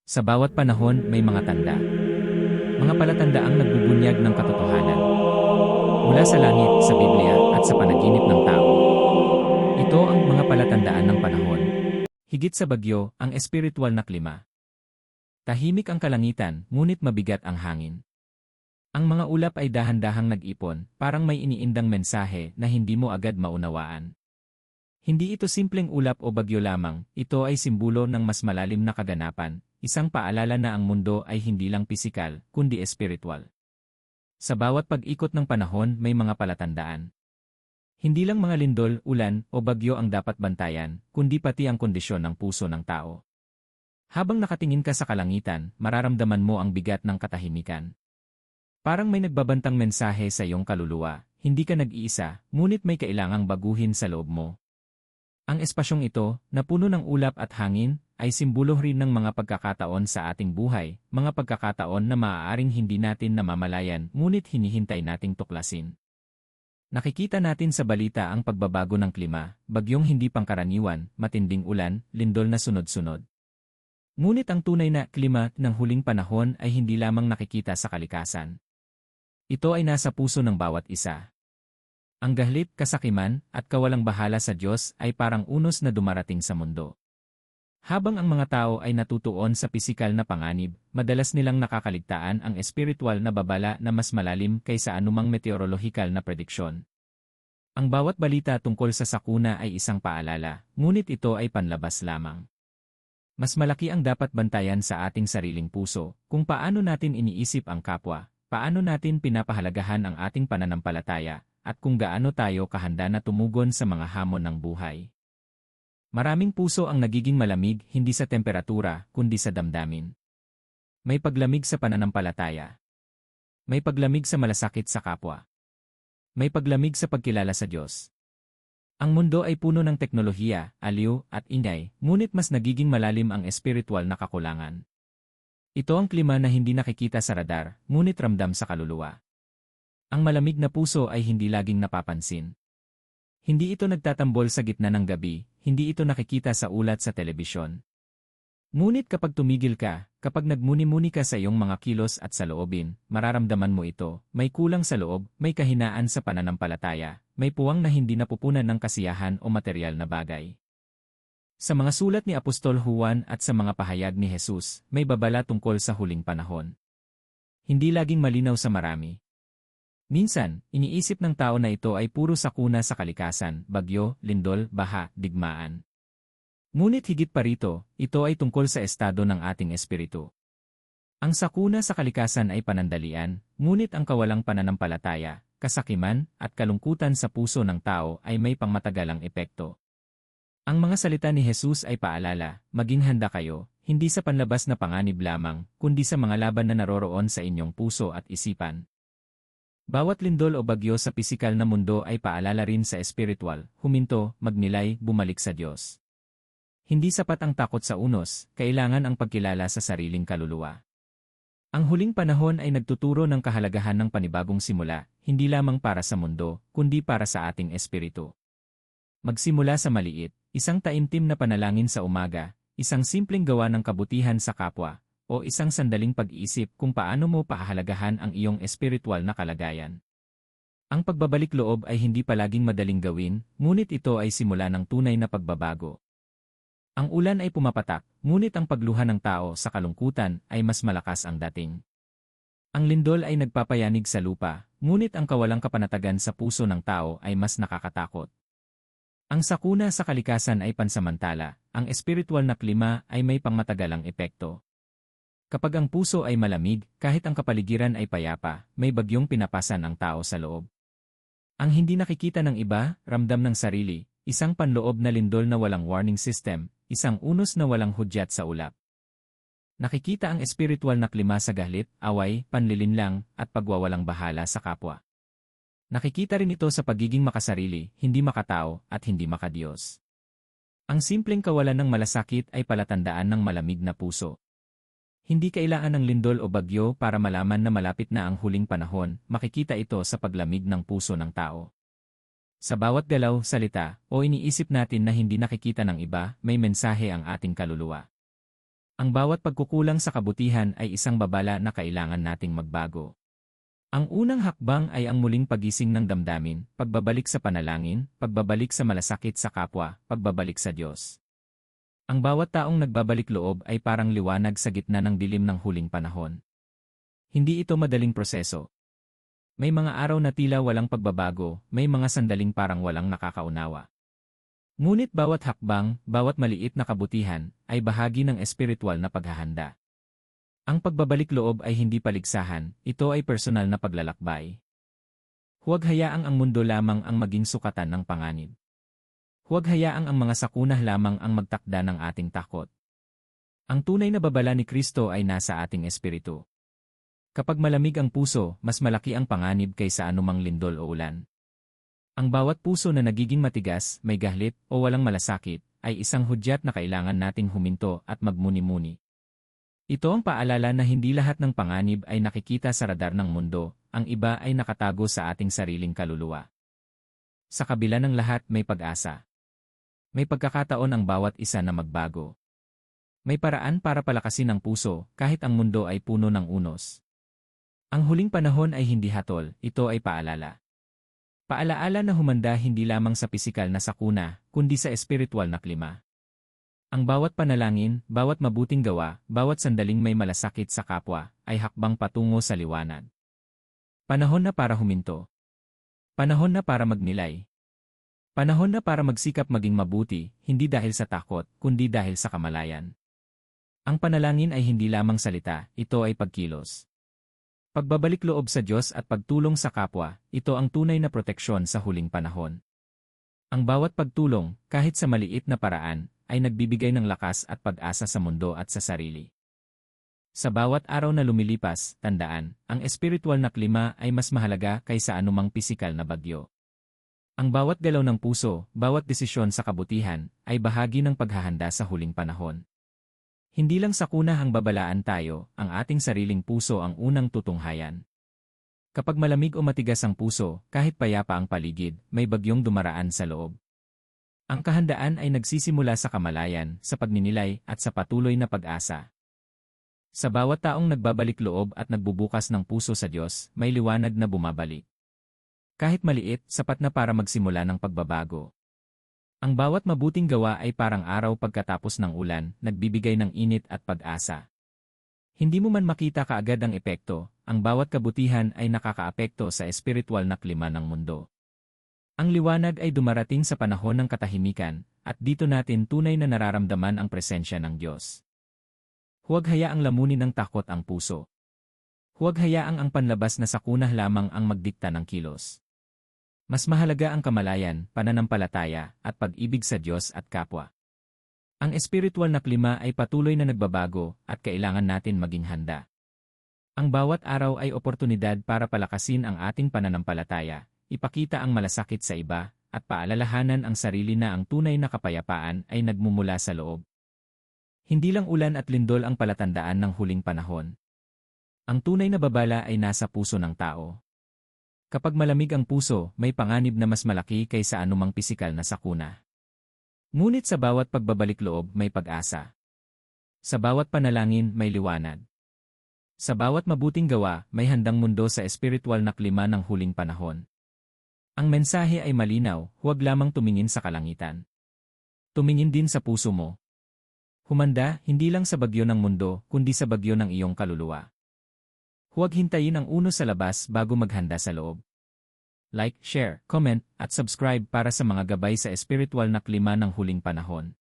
Sa bawat panahon may mga tanda. Mga palatandaang nagbubunyag ng katotohanan. Mula sa langit, sa Biblia, at sa panaginip ng tao. Ito ang mga palatandaan ng panahon. Higit sa bagyo, ang espiritual na klima. Tahimik ang kalangitan, ngunit mabigat ang hangin. Ang mga ulap ay dahan-dahang nag-ipon, parang may iniindang mensahe na hindi mo agad maunawaan. Hindi ito simpleng ulap o bagyo lamang, ito ay simbolo ng mas malalim na kaganapan, isang paalala na ang mundo ay hindi lang pisikal, kundi espiritual. Sa bawat pag-ikot ng panahon may mga palatandaan. Hindi lang mga lindol, ulan, o bagyo ang dapat bantayan, kundi pati ang kondisyon ng puso ng tao. Habang nakatingin ka sa kalangitan, mararamdaman mo ang bigat ng katahimikan. Parang may nagbabantang mensahe sa iyong kaluluwa, hindi ka nag-iisa, ngunit may kailangang baguhin sa loob mo. Ang espasyong ito, na puno ng ulap at hangin, ay simbolo rin ng mga pagkakataon sa ating buhay, mga pagkakataon na maaaring hindi natin namamalayan ngunit hinihintay nating tuklasin. Nakikita natin sa balita ang pagbabago ng klima, bagyong hindi pangkaraniwan, matinding ulan, lindol na sunod-sunod. Ngunit ang tunay na klima ng huling panahon ay hindi lamang nakikita sa kalikasan. Ito ay nasa puso ng bawat isa. Ang galit, kasakiman, at kawalang bahala sa Diyos ay parang unos na dumarating sa mundo. Habang ang mga tao ay natutuon sa pisikal na panganib, madalas nilang nakakaligtaan ang espiritual na babala na mas malalim kaysa anumang meteorolohikal na prediksyon. Ang bawat balita tungkol sa sakuna ay isang paalala, ngunit ito ay panlabas lamang. Mas malaki ang dapat bantayan sa ating sariling puso, kung paano natin iniisip ang kapwa, paano natin pinapahalagahan ang ating pananampalataya, at kung gaano tayo kahanda na tumugon sa mga hamon ng buhay. Maraming puso ang nagiging malamig hindi sa temperatura, kundi sa damdamin. May paglamig sa pananampalataya. May paglamig sa malasakit sa kapwa. May paglamig sa pagkilala sa Diyos. Ang mundo ay puno ng teknolohiya, aliw, at ingay, ngunit mas nagiging malalim ang espiritual na kakulangan. Ito ang klima na hindi nakikita sa radar, ngunit ramdam sa kaluluwa. Ang malamig na puso ay hindi laging napapansin. Hindi ito nagtatambol sa gitna ng gabi, hindi ito nakikita sa ulat sa telebisyon. Ngunit kapag tumigil ka, kapag nagmuni-muni ka sa iyong mga kilos at sa loobin, mararamdaman mo ito, may kulang sa loob, may kahinaan sa pananampalataya, may puwang na hindi napupunan ng kasiyahan o materyal na bagay. Sa mga sulat ni Apostol Juan at sa mga pahayag ni Jesus, may babala tungkol sa huling panahon. Hindi laging malinaw sa marami. Minsan, iniisip ng tao na ito ay puro sakuna sa kalikasan, bagyo, lindol, baha, digmaan. Ngunit higit pa rito, ito ay tungkol sa estado ng ating espiritu. Ang sakuna sa kalikasan ay panandalian, ngunit ang kawalang pananampalataya, kasakiman, at kalungkutan sa puso ng tao ay may pangmatagalang epekto. Ang mga salita ni Jesus ay paalala, maging handa kayo, hindi sa panlabas na panganib lamang, kundi sa mga laban na naroroon sa inyong puso at isipan. Bawat lindol o bagyo sa pisikal na mundo ay paalala rin sa espiritual, huminto, magnilay, bumalik sa Diyos. Hindi sapat ang takot sa unos, kailangan ang pagkilala sa sariling kaluluwa. Ang huling panahon ay nagtuturo ng kahalagahan ng panibagong simula, hindi lamang para sa mundo, kundi para sa ating espiritu. Magsimula sa maliit, isang taimtim na panalangin sa umaga, isang simpleng gawa ng kabutihan sa kapwa, o isang sandaling pag-iisip kung paano mo pahahalagahan ang iyong espiritual na kalagayan. Ang pagbabalik loob ay hindi palaging madaling gawin, ngunit ito ay simula ng tunay na pagbabago. Ang ulan ay pumapatak, ngunit ang pagluha ng tao sa kalungkutan ay mas malakas ang dating. Ang lindol ay nagpapayanig sa lupa, ngunit ang kawalang kapanatagan sa puso ng tao ay mas nakakatakot. Ang sakuna sa kalikasan ay pansamantala, ang espiritual na klima ay may pangmatagalang epekto. Kapag ang puso ay malamig, kahit ang kapaligiran ay payapa, may bagyong pinapasan ang tao sa loob. Ang hindi nakikita ng iba, ramdam ng sarili, isang panloob na lindol na walang warning system, isang unos na walang hudyat sa ulap. Nakikita ang espiritual na klima sa galit, away, panlilinlang, at pagwawalang bahala sa kapwa. Nakikita rin ito sa pagiging makasarili, hindi makatao, at hindi makadiyos. Ang simpleng kawalan ng malasakit ay palatandaan ng malamig na puso. Hindi kailangan ng lindol o bagyo para malaman na malapit na ang huling panahon, makikita ito sa paglamig ng puso ng tao. Sa bawat galaw, salita, o iniisip natin na hindi nakikita ng iba, may mensahe ang ating kaluluwa. Ang bawat pagkukulang sa kabutihan ay isang babala na kailangan nating magbago. Ang unang hakbang ay ang muling pagising ng damdamin, pagbabalik sa panalangin, pagbabalik sa malasakit sa kapwa, pagbabalik sa Diyos. Ang bawat taong nagbabalik loob ay parang liwanag sa gitna ng dilim ng huling panahon. Hindi ito madaling proseso. May mga araw na tila walang pagbabago, may mga sandaling parang walang nakakaunawa. Ngunit bawat hakbang, bawat maliit na kabutihan, ay bahagi ng espiritual na paghahanda. Ang pagbabalik loob ay hindi paligsahan, ito ay personal na paglalakbay. Huwag hayaang ang mundo lamang ang maging sukatan ng panganib. Huwag hayaang ang mga sakuna lamang ang magtakda ng ating takot. Ang tunay na babala ni Kristo ay nasa ating espiritu. Kapag malamig ang puso, mas malaki ang panganib kaysa anumang lindol o ulan. Ang bawat puso na nagiging matigas, may gahlit, o walang malasakit, ay isang hudyat na kailangan nating huminto at magmuni-muni. Ito ang paalala na hindi lahat ng panganib ay nakikita sa radar ng mundo, ang iba ay nakatago sa ating sariling kaluluwa. Sa kabila ng lahat may pag-asa. May pagkakataon ang bawat isa na magbago. May paraan para palakasin ang puso, kahit ang mundo ay puno ng unos. Ang huling panahon ay hindi hatol, ito ay paalala. Paalaala na humanda hindi lamang sa pisikal na sakuna, kundi sa espiritual na klima. Ang bawat panalangin, bawat mabuting gawa, bawat sandaling may malasakit sa kapwa, ay hakbang patungo sa liwanag. Panahon na para huminto. Panahon na para magnilay. Panahon na para magsikap maging mabuti, hindi dahil sa takot, kundi dahil sa kamalayan. Ang panalangin ay hindi lamang salita, ito ay pagkilos. Pagbabalik loob sa Diyos at pagtulong sa kapwa, ito ang tunay na proteksyon sa huling panahon. Ang bawat pagtulong, kahit sa maliit na paraan, ay nagbibigay ng lakas at pag-asa sa mundo at sa sarili. Sa bawat araw na lumilipas, tandaan, ang espiritual na klima ay mas mahalaga kaysa anumang pisikal na bagyo. Ang bawat galaw ng puso, bawat desisyon sa kabutihan, ay bahagi ng paghahanda sa huling panahon. Hindi lang sakuna ang babalaan tayo, ang ating sariling puso ang unang tutunghayan. Kapag malamig o matigas ang puso, kahit payapa ang paligid, may bagyong dumaraan sa loob. Ang kahandaan ay nagsisimula sa kamalayan, sa pagninilay, at sa patuloy na pag-asa. Sa bawat taong nagbabalik loob at nagbubukas ng puso sa Diyos, may liwanag na bumabalik. Kahit maliit, sapat na para magsimula ng pagbabago. Ang bawat mabuting gawa ay parang araw pagkatapos ng ulan, nagbibigay ng init at pag-asa. Hindi mo man makita kaagad ang epekto, ang bawat kabutihan ay nakakaapekto sa espiritual na klima ng mundo. Ang liwanag ay dumarating sa panahon ng katahimikan, at dito natin tunay na nararamdaman ang presensya ng Diyos. Huwag hayaang lamunin ng takot ang puso. Huwag hayaang ang panlabas na sakuna lamang ang magdikta ng kilos. Mas mahalaga ang kamalayan, pananampalataya, at pag-ibig sa Diyos at kapwa. Ang espiritual na klima ay patuloy na nagbabago at kailangan natin maging handa. Ang bawat araw ay oportunidad para palakasin ang ating pananampalataya, ipakita ang malasakit sa iba, at paalalahanan ang sarili na ang tunay na kapayapaan ay nagmumula sa loob. Hindi lang ulan at lindol ang palatandaan ng huling panahon. Ang tunay na babala ay nasa puso ng tao. Kapag malamig ang puso, may panganib na mas malaki kaysa anumang pisikal na sakuna. Ngunit sa bawat pagbabalik loob may pag-asa. Sa bawat panalangin may liwanag. Sa bawat mabuting gawa, may handang mundo sa espiritual na klima ng huling panahon. Ang mensahe ay malinaw, huwag lamang tumingin sa kalangitan. Tumingin din sa puso mo. Humanda, hindi lang sa bagyo ng mundo, kundi sa bagyo ng iyong kaluluwa. Huwag hintayin ang unos sa labas bago maghanda sa loob. Like, share, comment, at subscribe para sa mga gabay sa espiritual na klima ng huling panahon.